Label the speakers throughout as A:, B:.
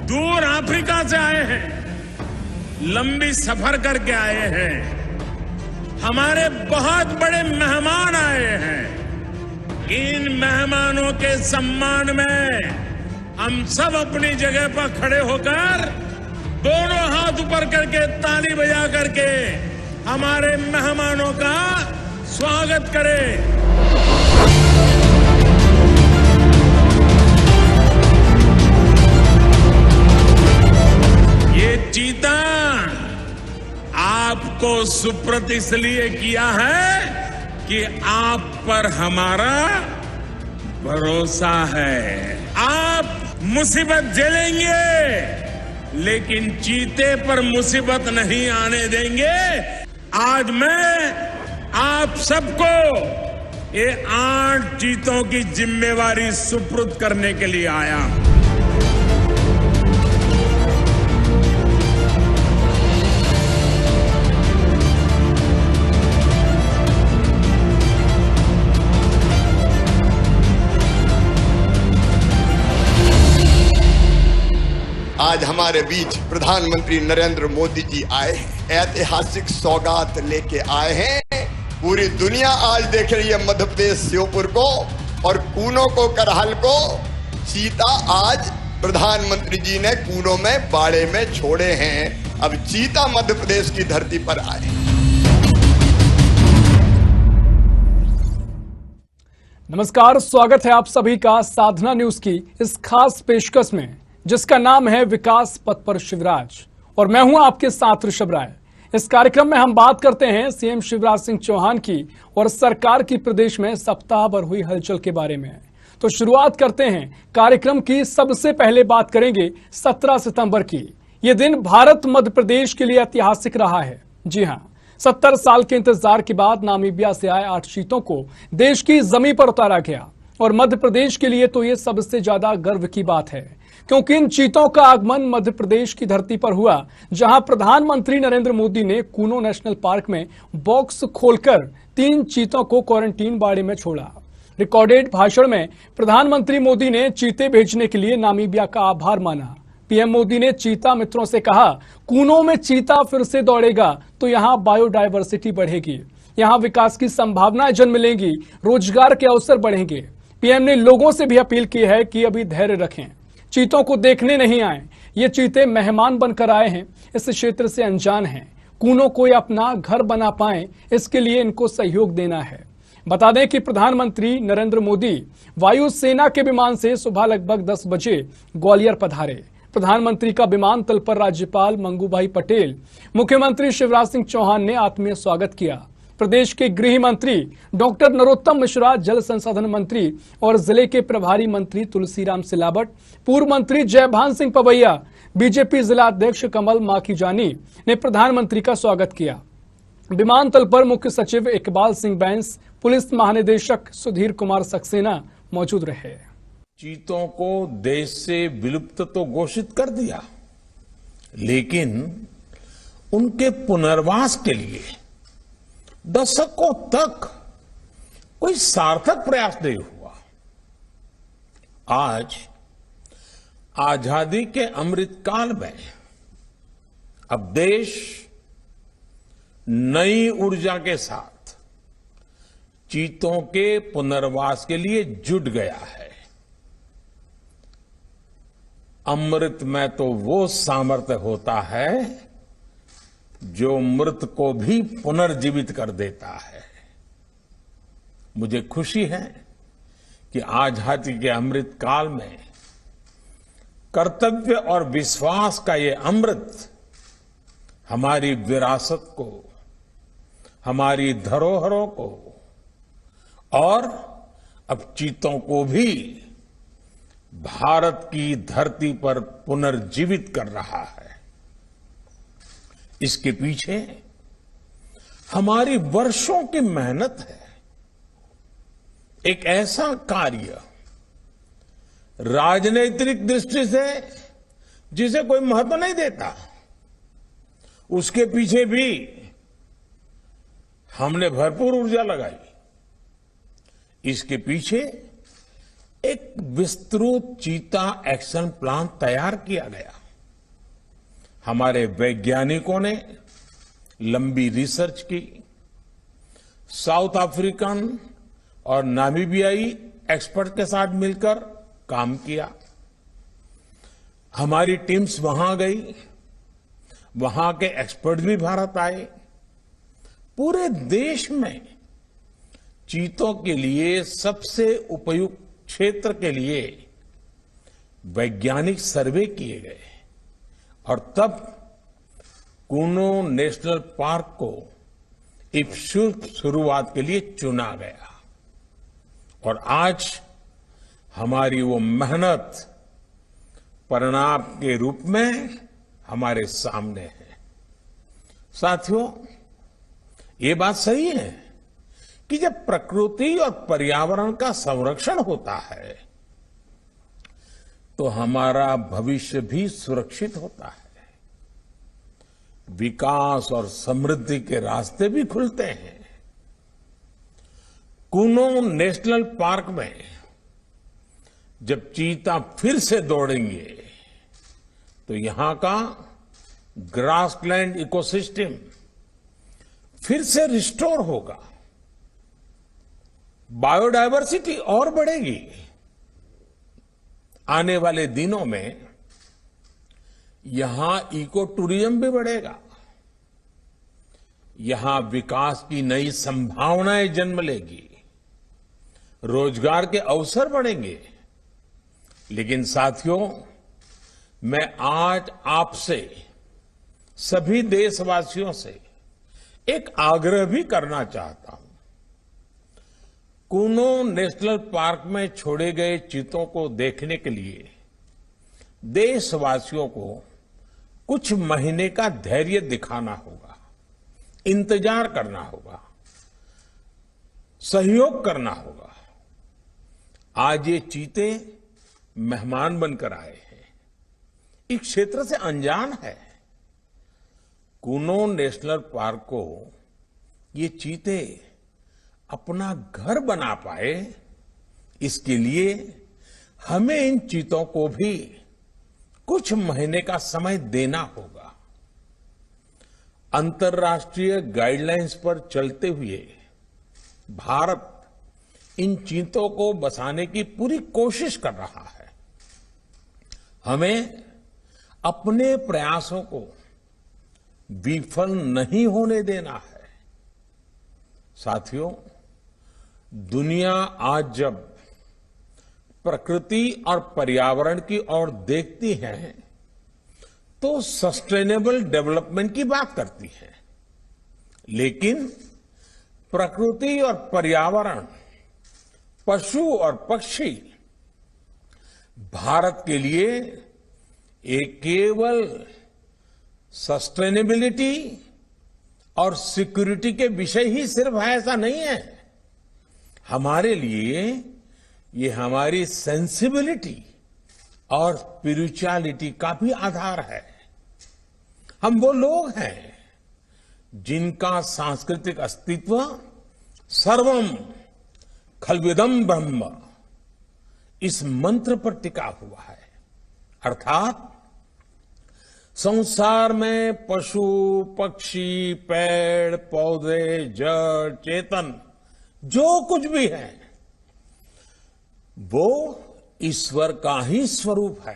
A: दूर अफ्रीका से आए हैं, लंबी सफर करके आए हैं, हमारे बहुत बड़े मेहमान आए हैं। इन मेहमानों के सम्मान में हम सब अपनी जगह पर खड़े होकर दोनों हाथ ऊपर करके ताली बजा करके हमारे मेहमानों का स्वागत करें। ये चीता आपको सुपुर्द इसलिए किया है कि आप पर हमारा भरोसा है। आप मुसीबत झेलेंगे लेकिन चीते पर मुसीबत नहीं आने देंगे। आज मैं आप सबको ये 8 चीतों की जिम्मेवारी सुपुर्द करने के लिए आया हूं।
B: आज हमारे बीच प्रधानमंत्री नरेंद्र मोदी जी आए हैं, ऐतिहासिक सौगात लेके आए हैं। पूरी दुनिया आज देख रही है मध्य प्रदेश श्योपुर को और कूनो को, करहल को। चीता आज प्रधानमंत्री जी ने कूनो में, बाड़े में छोड़े हैं। अब चीता मध्य प्रदेश की धरती पर आए।
C: नमस्कार, स्वागत है आप सभी का साधना न्यूज की इस खास पेशकश में जिसका नाम है विकास पथ पर शिवराज, और मैं हूं आपके साथ ऋषभ राय। इस कार्यक्रम में हम बात करते हैं सीएम शिवराज सिंह चौहान की और सरकार की प्रदेश में सप्ताह भर हुई हलचल के बारे में। तो शुरुआत करते हैं कार्यक्रम की। सबसे पहले बात करेंगे 17 सितंबर की। ये दिन भारत मध्य प्रदेश के लिए ऐतिहासिक रहा है। जी हां, 70 साल के इंतजार के बाद नामीबिया से आए 8 चीतों को देश की जमीन पर उतारा गया, और मध्य प्रदेश के लिए तो ये सबसे ज्यादा गर्व की बात है, क्योंकि इन चीतों का आगमन मध्य प्रदेश की धरती पर हुआ, जहां प्रधानमंत्री नरेंद्र मोदी ने कूनो नेशनल पार्क में बॉक्स खोलकर 3 चीतों को क्वारंटीन बाड़े में छोड़ा। रिकॉर्डेड भाषण में प्रधानमंत्री मोदी ने चीते भेजने के लिए नामीबिया का आभार माना। पीएम मोदी ने चीता मित्रों से कहा, कूनो में चीता फिर से दौड़ेगा तो यहाँ बायोडायवर्सिटी बढ़ेगी, यहाँ विकास की संभावनाएं जन्म लेंगी, रोजगार के अवसर बढ़ेंगे। पीएम ने लोगों से भी अपील की है कि अभी धैर्य रखें, चीतों को देखने नहीं आए, ये चीते मेहमान बनकर आए हैं, इस क्षेत्र से अनजान हैं। कूनो को अपना घर बना पाए, इसके लिए इनको सहयोग देना है। बता दें कि प्रधानमंत्री नरेंद्र मोदी वायुसेना के विमान से सुबह लगभग 10 बजे ग्वालियर पधारे। प्रधानमंत्री का विमानतल पर राज्यपाल मंगूभाई पटेल, मुख्यमंत्री शिवराज सिंह चौहान ने आत्मीय स्वागत किया। प्रदेश के गृह मंत्री डॉक्टर नरोत्तम मिश्रा, जल संसाधन मंत्री और जिले के प्रभारी मंत्री तुलसीराम सिलावट, पूर्व मंत्री जयभान सिंह पवैया, बीजेपी जिला अध्यक्ष कमल माखीजानी ने प्रधानमंत्री का स्वागत किया। विमानतल पर मुख्य सचिव इकबाल सिंह बैंस, पुलिस महानिदेशक सुधीर कुमार सक्सेना मौजूद रहे।
A: चीतों को देश से विलुप्त तो घोषित कर दिया, लेकिन उनके पुनर्वास के लिए दशकों तक कोई सार्थक प्रयास नहीं हुआ। आज आजादी के अमृत काल में अब देश नई ऊर्जा के साथ चीतों के पुनर्वास के लिए जुट गया है। अमृत में तो वो सामर्थ्य होता है जो मृत को भी पुनर्जीवित कर देता है। मुझे खुशी है कि आजादी के अमृत काल में कर्तव्य और विश्वास का ये अमृत हमारी विरासत को, हमारी धरोहरों को और अब चीतों को भी भारत की धरती पर पुनर्जीवित कर रहा है। इसके पीछे हमारी वर्षों की मेहनत है। एक ऐसा कार्य राजनीतिक दृष्टि से जिसे कोई महत्व नहीं देता, उसके पीछे भी हमने भरपूर ऊर्जा लगाई। इसके पीछे एक विस्तृत चीता एक्शन प्लान तैयार किया गया। हमारे वैज्ञानिकों ने लंबी रिसर्च की, साउथ अफ्रीकन और नामीबियाई एक्सपर्ट के साथ मिलकर काम किया। हमारी टीम्स वहां गई, वहां के एक्सपर्ट भी भारत आए। पूरे देश में चीतों के लिए सबसे उपयुक्त क्षेत्र के लिए वैज्ञानिक सर्वे किए गए और तब कूनो नेशनल पार्क को इस शुरुआत के लिए चुना गया। और आज हमारी वो मेहनत परिणाम के रूप में हमारे सामने है। साथियों, ये बात सही है कि जब प्रकृति और पर्यावरण का संरक्षण होता है तो हमारा भविष्य भी सुरक्षित होता है, विकास और समृद्धि के रास्ते भी खुलते हैं। कूनो नेशनल पार्क में जब चीता फिर से दौड़ेंगे तो यहां का ग्रासलैंड इकोसिस्टम फिर से रिस्टोर होगा, बायोडायवर्सिटी और बढ़ेगी। आने वाले दिनों में यहां इको टूरिज्म भी बढ़ेगा, यहां विकास की नई संभावनाएं जन्म लेगी, रोजगार के अवसर बढ़ेंगे। लेकिन साथियों, मैं आज आपसे सभी देशवासियों से एक आग्रह भी करना चाहता हूं। कूनो नेशनल पार्क में छोड़े गए चीतों को देखने के लिए देशवासियों को कुछ महीने का धैर्य दिखाना होगा, इंतजार करना होगा, सहयोग करना होगा। आज ये चीते मेहमान बनकर आए हैं, इस क्षेत्र से अनजान है। कूनो नेशनल पार्क को ये चीते अपना घर बना पाए, इसके लिए हमें इन चीतों को भी कुछ महीने का समय देना होगा। अंतर्राष्ट्रीय गाइडलाइंस पर चलते हुए भारत इन चीतों को बचाने की पूरी कोशिश कर रहा है। हमें अपने प्रयासों को विफल नहीं होने देना है। साथियों, दुनिया आज जब प्रकृति और पर्यावरण की ओर देखती है तो सस्टेनेबल डेवलपमेंट की बात करती है, लेकिन प्रकृति और पर्यावरण, पशु और पक्षी भारत के लिए एक केवल सस्टेनेबिलिटी और सिक्योरिटी के विषय ही सिर्फ है ऐसा नहीं है। हमारे लिए ये हमारी सेंसिबिलिटी और स्पिरिचुअलिटी का भी आधार है। हम वो लोग हैं जिनका सांस्कृतिक अस्तित्व सर्वम खल्विदम ब्रह्म इस मंत्र पर टिका हुआ है। अर्थात संसार में पशु, पक्षी, पेड़, पौधे, जड़, चेतन जो कुछ भी है वो ईश्वर का ही स्वरूप है।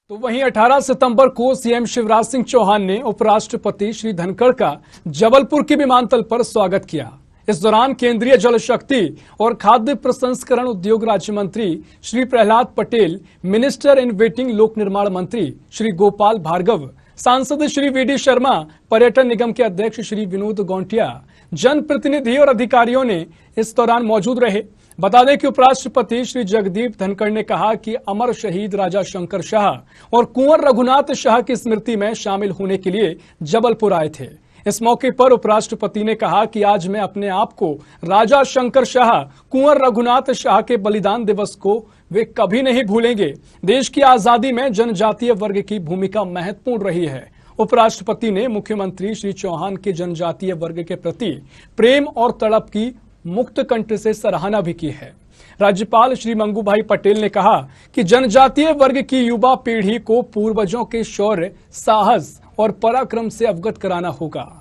C: तो वहीं 18 सितंबर को सीएम शिवराज सिंह चौहान ने उपराष्ट्रपति श्री धनखड़ का जबलपुर के विमानतल पर स्वागत किया। इस दौरान केंद्रीय जल शक्ति और खाद्य प्रसंस्करण उद्योग राज्य मंत्री Shri Prahlad Patel, minister in waiting लोक निर्माण मंत्री श्री गोपाल भार्गव, सांसद श्री वीडी शर्मा, पर्यटन निगम के अध्यक्ष श्री विनोद गौंटिया, जनप्रतिनिधि और अधिकारियों ने इस दौरान मौजूद रहे। बता दें कि उपराष्ट्रपति श्री जगदीप धनखड़ ने कहा कि अमर शहीद राजा शंकर शाह और कुंवर रघुनाथ शाह की स्मृति में शामिल होने के लिए जबलपुर आए थे। इस मौके पर उपराष्ट्रपति ने कहा कि आज मैं अपने आप को राजा शंकर शाह, कुंवर रघुनाथ शाह के बलिदान दिवस को वे कभी नहीं भूलेंगे। देश की आजादी में जनजातीय वर्ग की भूमिका महत्वपूर्ण रही है। उपराष्ट्रपति ने मुख्यमंत्री श्री चौहान के जनजातीय वर्ग के प्रति प्रेम और तड़प की मुक्त कंठ से सराहना भी की है। राज्यपाल श्री मंगूभाई पटेल ने कहा कि जनजातीय वर्ग की युवा पीढ़ी को पूर्वजों के शौर्य, साहस और पराक्रम से अवगत कराना होगा।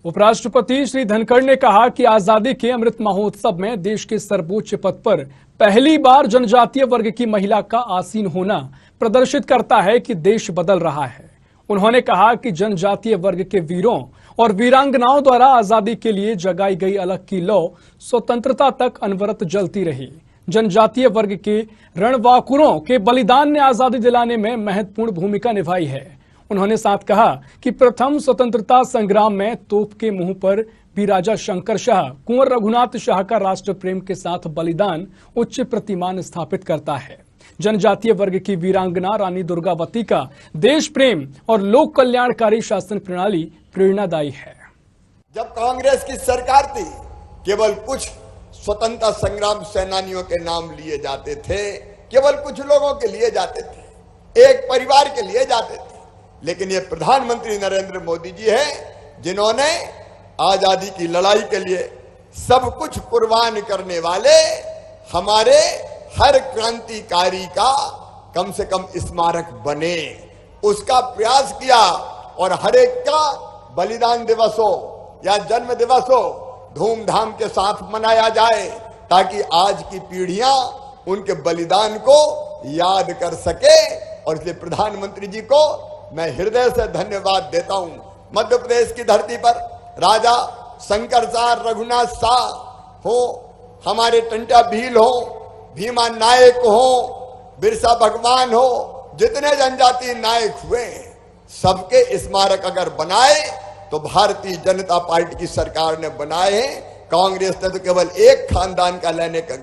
C: उपराष्ट्रपति श्री धनखड़ ने कहा कि आजादी के अमृत महोत्सव में देश के सर्वोच्च पद पर पहली बार जनजातीय वर्ग की महिला का आसीन होना प्रदर्शित करता है कि देश बदल रहा है। उन्होंने कहा कि जनजातीय वर्ग के वीरों और वीरांगनाओं द्वारा आजादी के लिए जगाई गई अलख की लौ स्वतंत्रता तक अनवरत जलती रही। जनजातीय वर्ग के रणबांकुरों के बलिदान ने आजादी दिलाने में महत्वपूर्ण भूमिका निभाई है। उन्होंने साथ कहा कि प्रथम स्वतंत्रता संग्राम में तोप के मुंह पर भी राजा शंकर शाह, कुंवर रघुनाथ शाह का राष्ट्र प्रेम के साथ बलिदान उच्च प्रतिमान स्थापित करता है। जनजातीय वर्ग की वीरांगना रानी दुर्गावती का देश प्रेम और लोक कल्याणकारी शासन प्रणाली प्रेरणादायी है।
B: जब कांग्रेस की सरकार थी, केवल कुछ स्वतंत्रता संग्राम सेनानियों के नाम लिए जाते थे, केवल कुछ लोगों के लिए जाते थे, एक परिवार के लिए जाते थे। लेकिन ये प्रधानमंत्री नरेंद्र मोदी जी हैं जिन्होंने आजादी की लड़ाई के लिए सब कुछ कुर्बान करने वाले हमारे हर क्रांतिकारी का कम से कम स्मारक बने, उसका प्रयास किया और हर एक का बलिदान दिवस हो या जन्म दिवस हो धूमधाम के साथ मनाया जाए, ताकि आज की पीढ़ियां उनके बलिदान को याद कर सके। और इसलिए प्रधानमंत्री जी को मैं हृदय से धन्यवाद देता हूं। मध्य प्रदेश की धरती पर राजा शंकर शाह, रघुनाथ शाह हो, हमारे टंटा भील हो, भीमा नायक हो, बिरसा भगवान हो, जितने जनजातीय नायक हुए सबके स्मारक अगर बनाए तो भारतीय जनता पार्टी की सरकार ने बनाए हैं। कांग्रेस ने तो केवल एक खानदान का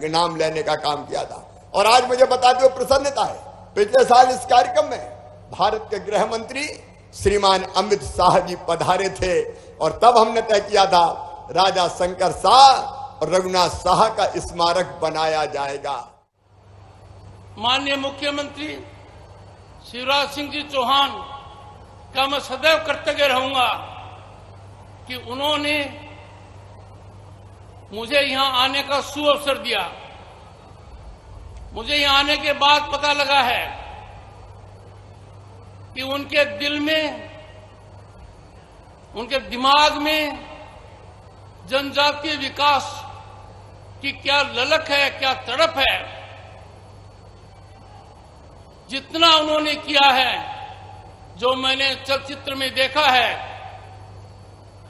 B: नाम लेने का काम किया था। और आज मुझे बताते हुए प्रसन्नता है, पिछले साल इस कार्यक्रम में भारत के गृह मंत्री श्रीमान अमित शाह जी पधारे थे और तब हमने तय किया था राजा शंकर शाह और रघुनाथ शाह का स्मारक बनाया जाएगा।
D: माननीय मुख्यमंत्री शिवराज सिंह जी चौहान का मैं सदैव कृतज्ञ रहूंगा कि उन्होंने मुझे यहां आने का सुअवसर दिया। मुझे यहां आने के बाद पता लगा है कि उनके दिल में, उनके दिमाग में जनजातीय विकास की क्या ललक है, क्या तड़प है। जितना उन्होंने किया है, जो मैंने चलचित्र में देखा है,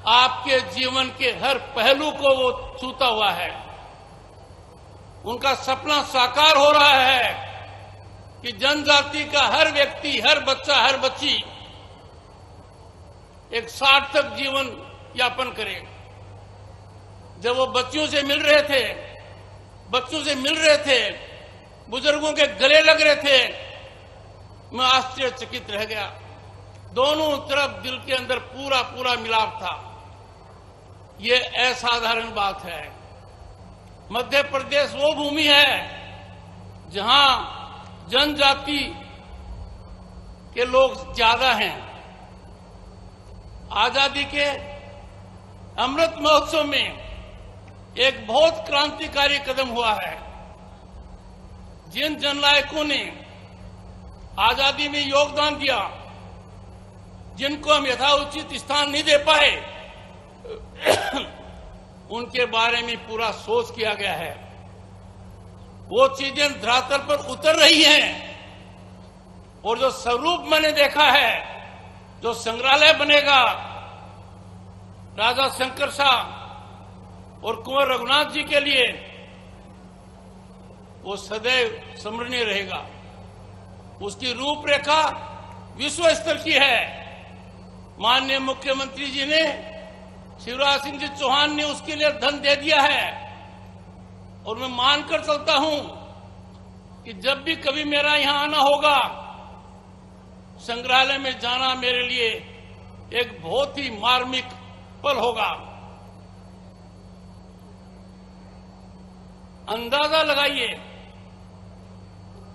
D: आपके जीवन के हर पहलू को वो छूता हुआ है। उनका सपना साकार हो रहा है कि जनजाति का हर व्यक्ति, हर बच्चा, हर बच्ची एक सार्थक जीवन यापन करे। जब वो बच्चों से मिल रहे थे, बुजुर्गों के गले लग रहे थे, मैं आश्चर्यचकित रह गया। दोनों तरफ दिल के अंदर पूरा पूरा मिलाप था। ये असाधारण बात है। मध्य प्रदेश वो भूमि है जहां जनजाति के लोग ज्यादा हैं। आजादी के अमृत महोत्सव में एक बहुत क्रांतिकारी कदम हुआ है। जिन जननायकों ने आजादी में योगदान दिया, जिनको हम यथाउचित स्थान नहीं दे पाए, उनके बारे में पूरा सोच किया गया है। वो चीजें धरातल पर उतर रही हैं और जो स्वरूप मैंने देखा है, जो संग्रहालय बनेगा राजा शंकर शाह और कुंवर रघुनाथ जी के लिए, वो सदैव स्मरणीय रहेगा। उसकी रूपरेखा विश्व स्तर की है। माननीय मुख्यमंत्री जी ने, शिवराज सिंह जी चौहान ने उसके लिए धन दे दिया है और मैं मानकर चलता हूं कि जब भी कभी मेरा यहां आना होगा, संग्रहालय में जाना मेरे लिए एक बहुत ही मार्मिक पल होगा। अंदाजा लगाइए,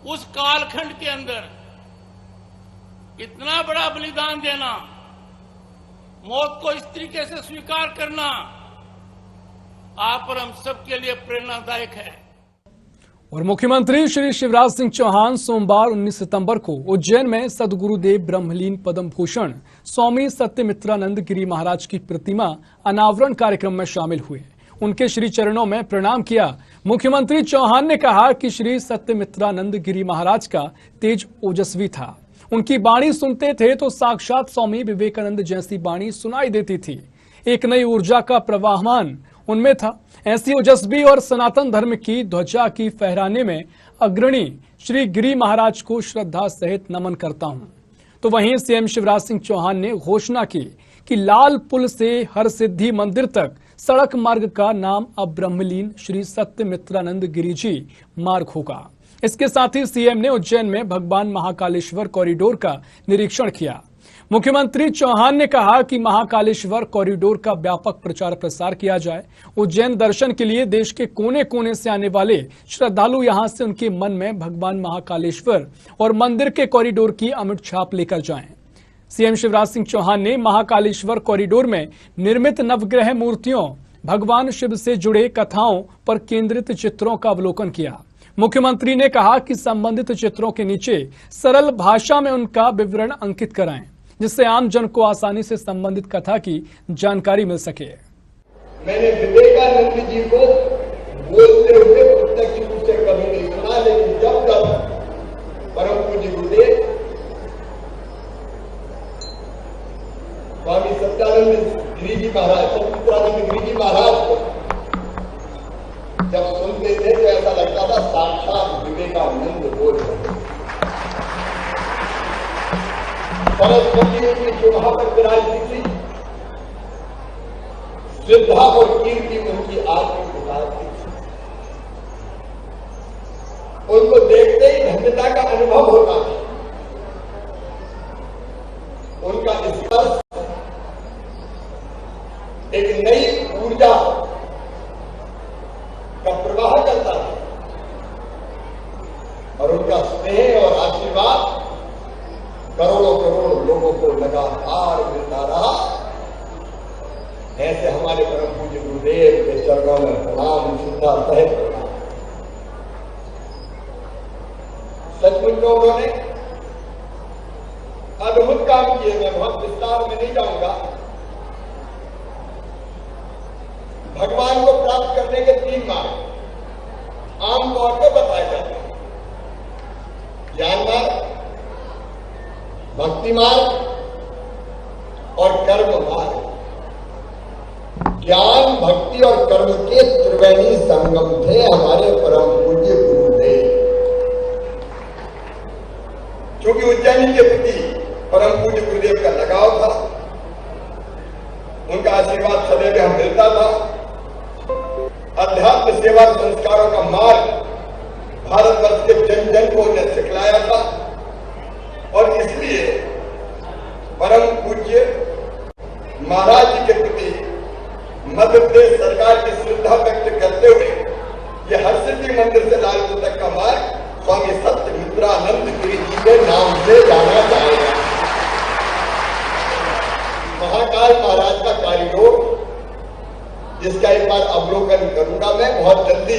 D: उस कालखंड के अंदर इतना बड़ा बलिदान देना, मौत को इस तरीके से स्वीकार करना, आप और हम सब के लिए प्रेरणादायक है।
C: और मुख्यमंत्री श्री शिवराज सिंह चौहान सोमवार 19 सितंबर को उज्जैन में सद्गुरुदेव ब्रह्मलीन पद्म भूषण स्वामी सत्यमित्रानंद गिरी महाराज की प्रतिमा अनावरण कार्यक्रम में शामिल हुए। उनके श्री चरणों में प्रणाम किया। मुख्यमंत्री चौहान ने कहा कि श्री सत्यमित्रानंद गिरी महाराज का तेज ओजस्वी था। उनकी वाणी सुनते थे तो साक्षात स्वामी विवेकानंद जैसी वाणी सुनाई देती थी। एक नई ऊर्जा का प्रवाहमान उनमें था। ऐसी ओजस्वी और सनातन धर्म की ध्वजा की फहराने में अग्रणी श्री गिरी महाराज को श्रद्धा सहित नमन करता हूं। तो वहीं सीएम शिवराज सिंह चौहान ने घोषणा की कि लाल पुल से हर सिद्धि मंदिर तक सड़क मार्ग का नाम अब ब्रह्मलीन श्री सत्यमित्रानंद गिरी जी मार्ग होगा। इसके साथ ही सीएम ने उज्जैन में भगवान महाकालेश्वर कॉरिडोर का निरीक्षण किया। मुख्यमंत्री चौहान ने कहा कि महाकालेश्वर कॉरिडोर का व्यापक प्रचार प्रसार किया जाए। उज्जैन दर्शन के लिए देश के कोने कोने से आने वाले श्रद्धालु यहां से उनके मन में भगवान महाकालेश्वर और मंदिर के कॉरिडोर की अमिट छाप लेकर जाएं। सीएम शिवराज सिंह चौहान ने महाकालेश्वर कॉरिडोर में निर्मित नवग्रह मूर्तियों, भगवान शिव से जुड़े कथाओं पर केंद्रित चित्रों का अवलोकन किया। मुख्यमंत्री ने कहा कि संबंधित चित्रों के नीचे सरल भाषा में उनका विवरण अंकित कराएं, जिससे आम जन को आसानी से संबंधित कथा की जानकारी मिल सके।
B: मैंने विवेकानंद जी को बोलते हुए प्रत्यक्ष रूप से कभी नहीं सुना, लेकिन जब तक परम पूज्य गुरुदेव स्वामी सत्यानंद गिरी जी महाराज, सत्यमित्रानंद गिरी जी महाराज को जब सुनते थे तो ऐसा लगता था साक्षात विवेकानंद बोल रहे। सरस्वती की जो वहां पर विराजती थी, श्रद्धा और कीर्ति उनकी आत्मिक विकास की थी। उनको देखते ही धन्यता का अनुभव होता था। उनका स्पर्श एक नई ऊर्जा का प्रवाह करता था और उनका स्नेह और आशीर्वाद करोड़ों करोड़ लोगों को लगातार मिलता रहा। ऐसे हमारे परम पूज्य गुरुदेव के चरणों में प्रणाम, श्रद्धा सहित प्रणाम। सचमुच में उन्होंने अद्भुत काम किए। मैं बहुत विस्तार में नहीं जाऊंगा। भगवान को प्राप्त करने के 3 मार्ग आमतौर पर बताए जाते हैं: ज्ञान मार्ग, भक्ति मार्ग और कर्म मार्ग। ज्ञान, भक्ति और कर्म के त्रिवेणी संगम थे हमारे परम पूज्य गुरुदेव। क्योंकि उज्जैनी के प्रति परम पूज्य गुरुदेव का लगाव था, उनका आशीर्वाद सदैव हमें मिलता था। अध्यात्म सेवा संस्कारों का मार्ग भारतवर्ष के जन जन को उन्हें सिखलाया था और इसलिए परम पूज्य महाराज जी के प्रति मध्य प्रदेश सरकार की श्रद्धा व्यक्त करते हुए यह हरसिद्धि मंदिर से लालपुर तक का मार्ग स्वामी सत्यमित्रानंद गिरी जी के नाम से जाना जाएगा। महाकाल महाराज का कॉरिडोर, जिसका एक बार अवलोकन करूंगा मैं बहुत जल्दी।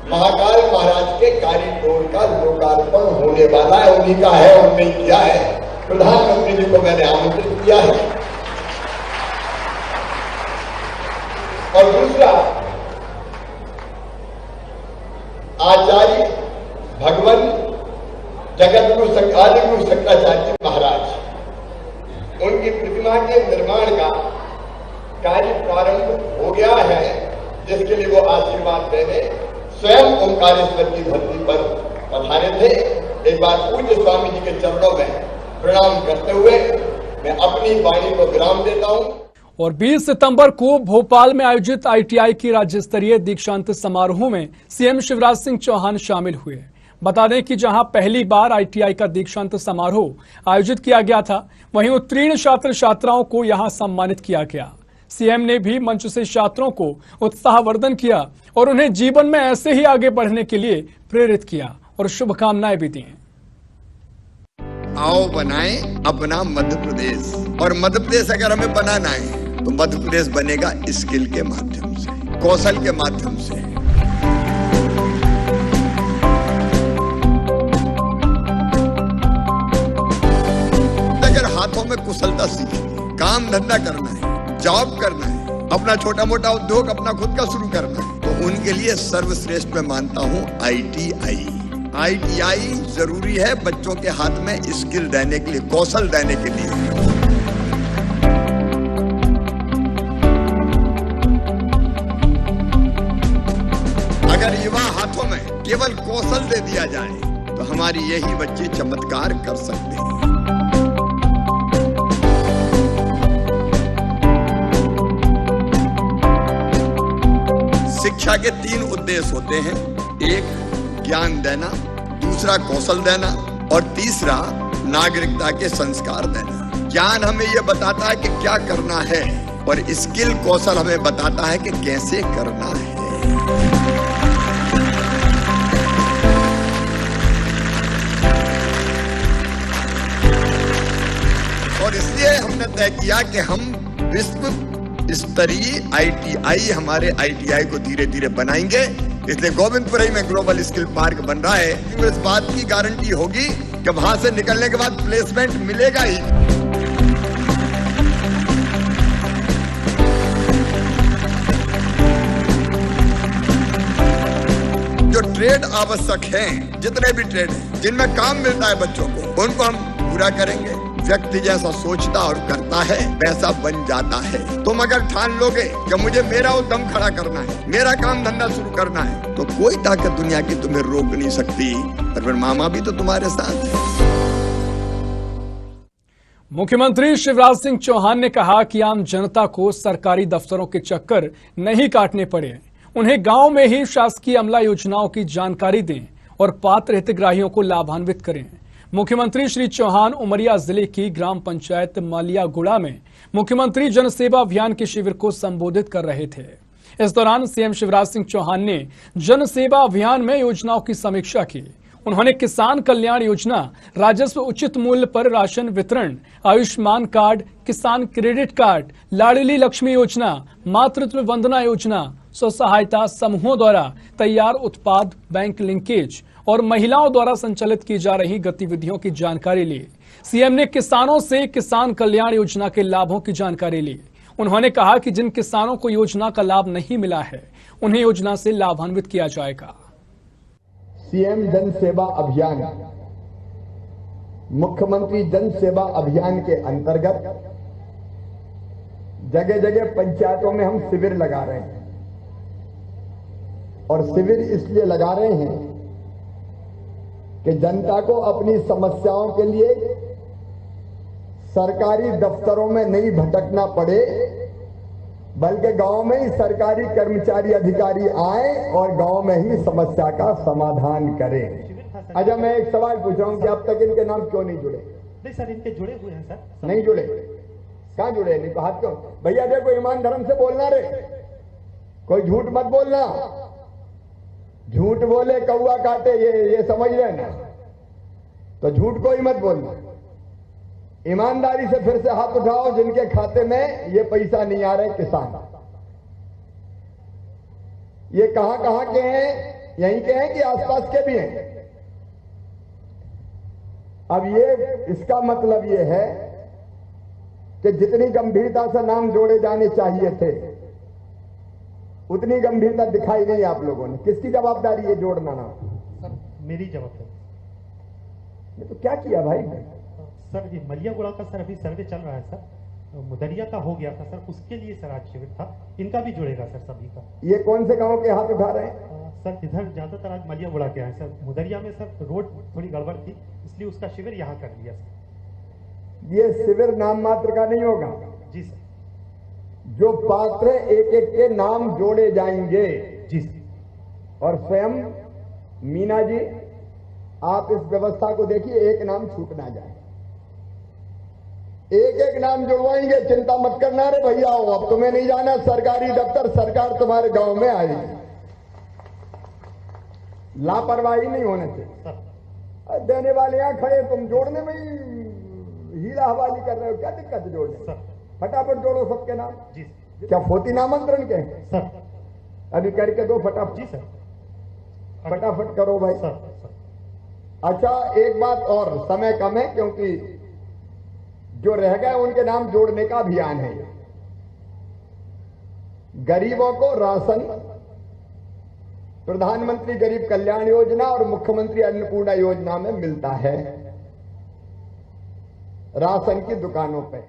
B: महाकाल महाराज के कॉरिडोर का लोकार्पण होने वाला है, उन्हीं का है, उन्होंने किया है। प्रधानमंत्री जी को मैंने आमंत्रित किया है। और दूसरा, आचार्य भगवान जगतगुरु आदिगुरु शंकराचार्य जी महाराज, उनकी प्रतिमा के निर्माण का कार्य प्रारंभ हो गया है, जिसके लिए वो आशीर्वाद देने स्वयं ओंकारेश्वर की धरती पर पधारे थे। एक बार पूज्य स्वामी जी के चरणों में प्रणाम करते हुए मैं अपनी वाणी को विराम देता हूं।
C: और 20 सितंबर को भोपाल में आयोजित आईटीआई की राज्य स्तरीय दीक्षांत समारोह में सीएम शिवराज सिंह चौहान शामिल हुए। बता दें कि जहां पहली बार आईटीआई का दीक्षांत समारोह आयोजित किया गया था, वहीं उत्तीर्ण छात्र छात्राओं को यहां सम्मानित किया गया। सीएम ने भी मंच से छात्रों को उत्साहवर्धन किया और उन्हें जीवन में ऐसे ही आगे बढ़ने के लिए प्रेरित किया और शुभकामनाएं भी दी।
B: आओ बनाएं अपना मध्य प्रदेश, और मध्य प्रदेश अगर हमें बनाना है तो मध्य प्रदेश बनेगा स्किल के माध्यम से, कौशल के माध्यम से। हाथों में कुशलता सीखनी, काम धंधा करना है, जॉब करना है, अपना छोटा मोटा उद्योग अपना खुद का शुरू करना है, तो उनके लिए सर्वश्रेष्ठ मैं मानता हूं ITI। ITI जरूरी है बच्चों के हाथ में स्किल देने के लिए, कौशल देने के लिए। अगर युवा हाथों में केवल कौशल दे दिया जाए तो हमारी यही बच्चे चमत्कार कर सकते हैं। शिक्षा के 3 उद्देश्य होते हैं, एक ज्ञान देना, दूसरा कौशल देना और तीसरा नागरिकता के संस्कार देना। ज्ञान हमें यह बताता है कि क्या करना है और स्किल कौशल हमें बताता है कि कैसे करना है। और इसलिए हमने तय किया कि हम विश्व स्तरीय ITI, हमारे ITI को धीरे धीरे बनाएंगे। इसलिए गोविंदपुर में ग्लोबल स्किल पार्क बन रहा है, तो इस बात की गारंटी होगी कि वहां से निकलने के बाद प्लेसमेंट मिलेगा ही। जो ट्रेड आवश्यक हैं, जितने भी ट्रेड हैं जिनमें काम मिलता है बच्चों को, उनको हम पूरा करेंगे। व्यक्ति जैसा सोचता और करता है वैसा बन जाता है। तुम अगर ठान लोगे कि मुझे मेरा उद्यम खड़ा करना है, मेरा काम धंधा शुरू करना है, तो कोई ताकत दुनिया की तुम्हें रोक नहीं सकती। और फिर मामा भी तो तुम्हारे साथ है।
C: मुख्यमंत्री शिवराज सिंह चौहान ने कहा कि आम जनता को सरकारी दफ्तरों के चक्कर नहीं काटने पड़े, उन्हें गांव में ही शासकीय अमला योजनाओं की जानकारी दें और पात्र हितग्राहियों को लाभान्वित करें। मुख्यमंत्री श्री चौहान उमरिया जिले की ग्राम पंचायत मालियागुड़ा में मुख्यमंत्री जन सेवा अभियान के शिविर को संबोधित कर रहे थे। इस दौरान सीएम शिवराज सिंह चौहान ने जन सेवा अभियान में योजनाओं की समीक्षा की। उन्होंने किसान कल्याण योजना, राजस्व उचित मूल्य पर राशन वितरण, आयुष्मान कार्ड, किसान क्रेडिट कार्ड, लाडली लक्ष्मी योजना, मातृत्व वंदना योजना, स्व सहायता समूहों द्वारा तैयार उत्पाद, बैंक लिंकेज और महिलाओं द्वारा संचालित की जा रही गतिविधियों की जानकारी ली। सीएम ने किसानों से किसान कल्याण योजना के लाभों की जानकारी ली। उन्होंने कहा कि जिन किसानों को योजना का लाभ नहीं मिला है, उन्हें योजना से लाभान्वित किया जाएगा।
B: सीएम जन सेवा अभियान, मुख्यमंत्री जन सेवा अभियान के अंतर्गत जगह जगह पंचायतों में हम शिविर लगा रहे हैं। और शिविर इसलिए लगा रहे हैं कि जनता को अपनी समस्याओं के लिए सरकारी दफ्तरों में नहीं भटकना पड़े, बल्कि गांव में ही सरकारी कर्मचारी अधिकारी आए और गांव में ही समस्या का समाधान करें। अच्छा, मैं एक सवाल पूछ रहा हूं कि अब तक इनके नाम क्यों नहीं जुड़े?
E: नहीं सर, इनके जुड़े हुए हैं सर।
B: नहीं जुड़े? कहां जुड़े? नहीं तो हाथ क्यों? भैया देखो, ईमान धर्म से बोलना रे, कोई झूठ मत बोलना। झूठ बोले कौआ काटे, ये समझ रहे ना, तो झूठ कोई मत बोलना। ईमानदारी से फिर से हाथ उठाओ जिनके खाते में ये पैसा नहीं आ रहे किसान। ये कहां के हैं? यहीं के हैं कि आसपास के भी हैं? अब ये इसका मतलब ये है कि जितनी गंभीरता से नाम जोड़े जाने चाहिए थे, उतनी गंभीरता दिखाई नहीं आप लोगों ने। किसकी जवाबदारी है जोड़ना नाम?
E: सर मेरी जवाबदारी।
B: तो क्या किया भाई?
E: सर ये मलियागुड़ा का सर अभी सर्वे चल रहा है सर, मुदरिया का हो गया था सर, उसके लिए सर आज शिविर था। इनका भी जुड़ेगा सर सभी का। ये
B: कौन से गांव के हाथ उठा रहे हैं?
E: सर इधर ज्यादातर आज मलियागुड़ा के हैं सर। मुदरिया में सर रोड थोड़ी गड़बड़ थी, इसलिए उसका शिविर यहाँ कर दिया सर।
B: ये शिविर नाम मात्र का नहीं होगा
E: जी सर।
B: जो पात्र एक एक के नाम जोड़े जाएंगे
E: जी सर।
B: और स्वयं मीना जी आप इस व्यवस्था को देखिए, एक नाम छूट ना जाए। एक एक नाम जुड़वाएंगे, चिंता मत करना रे भैया। अब तुम्हें नहीं जाना सरकारी दफ्तर, सरकार तुम्हारे गांव में आएगी। लापरवाही नहीं होने से। देने वाले यहां खड़े, तुम जोड़ने में ही हीला हवाली कर रहे हो, क्या दिक्कत है जोड़ने? फटाफट जोड़ो सबके नाम।
E: जी।
B: क्या फोती नामांतरण के?
E: सर
B: अभी करके दो फटाफट।
E: जी सर,
B: फटाफट करो भाई।
E: सर।
B: अच्छा, एक बात और, समय कम है क्योंकि जो रह गए उनके नाम जोड़ने का अभियान है। गरीबों को राशन प्रधानमंत्री गरीब कल्याण योजना और मुख्यमंत्री अन्नपूर्णा योजना में मिलता है राशन की दुकानों पे।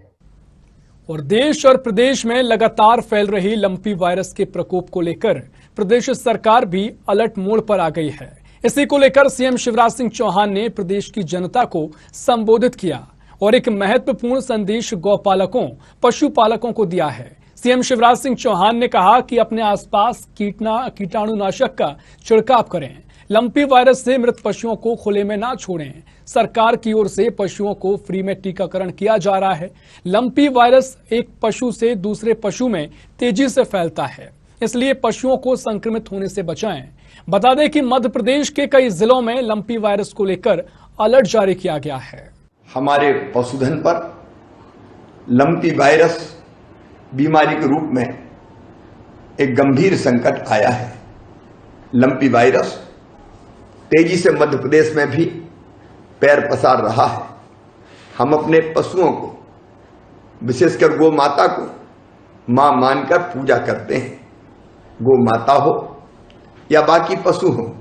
C: और देश और प्रदेश में लगातार फैल रही लंपी वायरस के प्रकोप को लेकर प्रदेश सरकार भी अलर्ट मोड पर आ गई है। इसी को लेकर सीएम शिवराज सिंह चौहान ने प्रदेश की जनता को संबोधित किया और एक महत्वपूर्ण संदेश गौपालकों, पशुपालकों को दिया है। सीएम शिवराज सिंह चौहान ने कहा कि अपने आसपास कीटाणुनाशक का छिड़काव करें, लंपी वायरस से मृत पशुओं को खुले में ना छोड़ें। सरकार की ओर से पशुओं को फ्री में टीकाकरण किया जा रहा है। लंपी वायरस एक पशु से दूसरे पशु में तेजी से फैलता है, इसलिए पशुओं को संक्रमित होने से बचाएं। बता दें कि मध्य प्रदेश के कई जिलों में लंपी वायरस को लेकर अलर्ट जारी किया गया है।
B: हमारे पशुधन पर लंपी वायरस बीमारी के रूप में एक गंभीर संकट आया है। लंपी वायरस तेजी से मध्य प्रदेश में भी पैर पसार रहा है। हम अपने पशुओं को, विशेषकर गौ माता को मां मानकर पूजा करते हैं। गौ माता हो या बाकी पशु हो,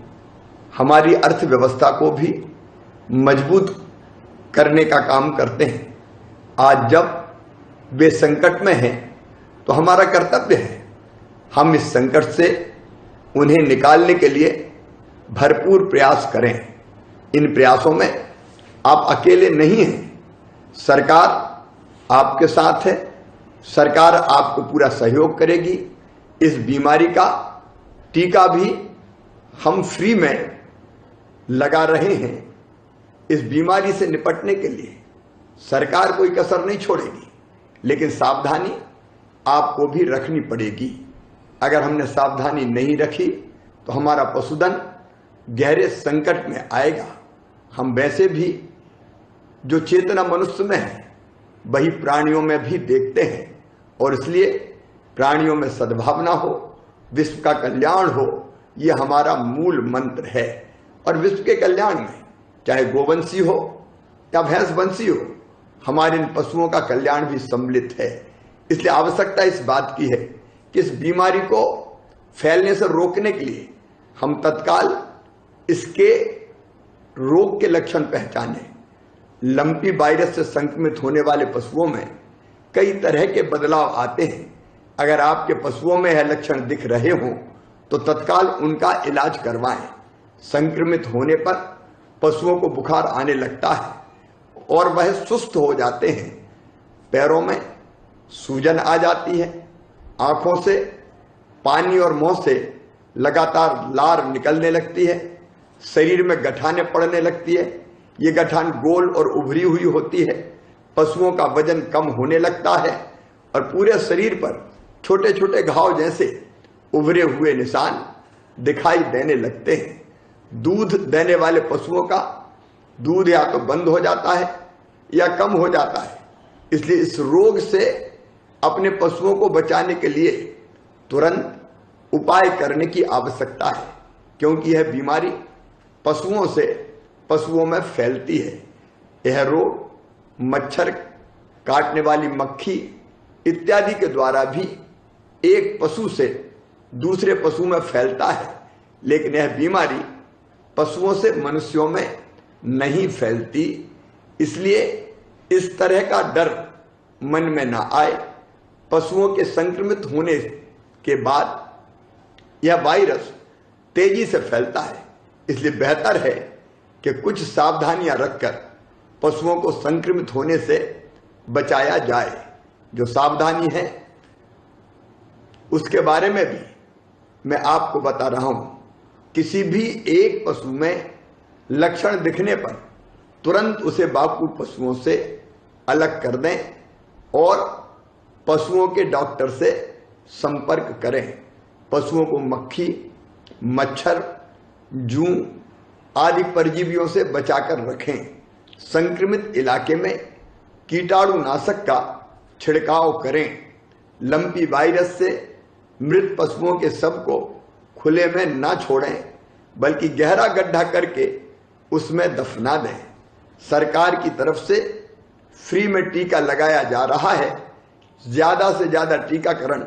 B: हमारी अर्थव्यवस्था को भी मजबूत करने का काम करते हैं। आज जब वे संकट में हैं तो हमारा कर्तव्य है हम इस संकट से उन्हें निकालने के लिए भरपूर प्रयास करें। इन प्रयासों में आप अकेले नहीं हैं, सरकार आपके साथ है। सरकार आपको पूरा सहयोग करेगी। इस बीमारी का टीका भी हम फ्री में लगा रहे हैं। इस बीमारी से निपटने के लिए सरकार कोई कसर नहीं छोड़ेगी, लेकिन सावधानी आपको भी रखनी पड़ेगी। अगर हमने सावधानी नहीं रखी तो हमारा पशुधन गहरे संकट में आएगा। हम वैसे भी जो चेतना मनुष्य में है वही प्राणियों में भी देखते हैं, और इसलिए प्राणियों में सद्भावना हो, विश्व का कल्याण हो, यह हमारा मूल मंत्र है। और विश्व के कल्याण में चाहे गोवंशी हो या भैंसवंशी हो, हमारे इन पशुओं का कल्याण भी सम्मिलित है। इसलिए आवश्यकता इस बात की है कि इस बीमारी को फैलने से रोकने के लिए हम तत्काल इसके रोग के लक्षण पहचानें। लंपी वायरस से संक्रमित होने वाले पशुओं में कई तरह के बदलाव आते हैं। अगर आपके पशुओं में यह लक्षण दिख रहे हों तो तत्काल उनका इलाज करवाएं। संक्रमित होने पर पशुओं को बुखार आने लगता है और वह सुस्त हो जाते हैं, पैरों में सूजन आ जाती है, आंखों से, पानी और मुंह से लगातार लार निकलने लगती है, शरीर में गठानें पड़ने लगती है। ये गठान गोल और उभरी हुई होती है। पशुओं का वजन कम होने लगता है और पूरे शरीर पर छोटे छोटे घाव जैसे उभरे हुए निशान दिखाई देने लगते हैं। दूध देने वाले पशुओं का दूध या तो बंद हो जाता है या कम हो जाता है। इसलिए इस रोग से अपने पशुओं को बचाने के लिए तुरंत उपाय करने की आवश्यकता है, क्योंकि यह बीमारी पशुओं से पशुओं में फैलती है। यह रोग मच्छर, काटने वाली मक्खी इत्यादि के द्वारा भी एक पशु से दूसरे पशु में फैलता है, लेकिन यह बीमारी पशुओं से मनुष्यों में नहीं फैलती। इसलिए इस तरह का डर मन में ना आए। पशुओं के संक्रमित होने के बाद यह वायरस तेजी से फैलता है, इसलिए बेहतर है कि कुछ सावधानियां रखकर पशुओं को संक्रमित होने से बचाया जाए। जो सावधानी है उसके बारे में भी मैं आपको बता रहा हूं। किसी भी एक पशु में लक्षण दिखने पर तुरंत उसे बाकी पशुओं से अलग कर दें और पशुओं के डॉक्टर से संपर्क करें। पशुओं को मक्खी, मच्छर, जूं आदि परजीवियों से बचाकर रखें। संक्रमित इलाके में कीटाणुनाशक का छिड़काव करें। लंपी वायरस से मृत पशुओं के शव को खुले में ना छोड़ें, बल्कि गहरा गड्ढा करके उसमें दफना दें। सरकार की तरफ से फ्री में टीका लगाया जा रहा है। ज्यादा से ज्यादा टीकाकरण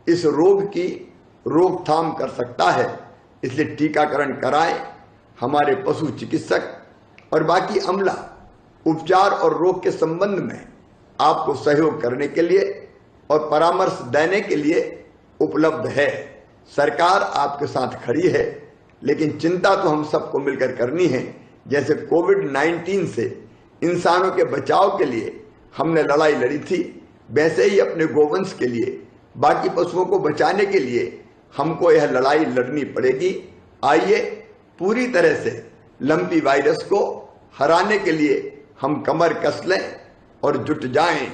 B: इस रोग की रोकथाम कर सकता है, इसलिए टीकाकरण कराएं। हमारे पशु चिकित्सक और बाकी अमला उपचार और रोग के संबंध में आपको सहयोग करने के लिए और परामर्श देने के लिए उपलब्ध है। सरकार आपके साथ खड़ी है, लेकिन चिंता तो हम सबको मिलकर करनी है। जैसे कोविड-19 से इंसानों के बचाव के लिए हमने लड़ाई लड़ी थी, वैसे ही अपने गोवंश के लिए, बाकी पशुओं को बचाने के लिए हमको यह लड़ाई लड़नी पड़ेगी। आइए पूरी तरह से लंपी वायरस को हराने के लिए हम कमर कस लें और जुट जाएं।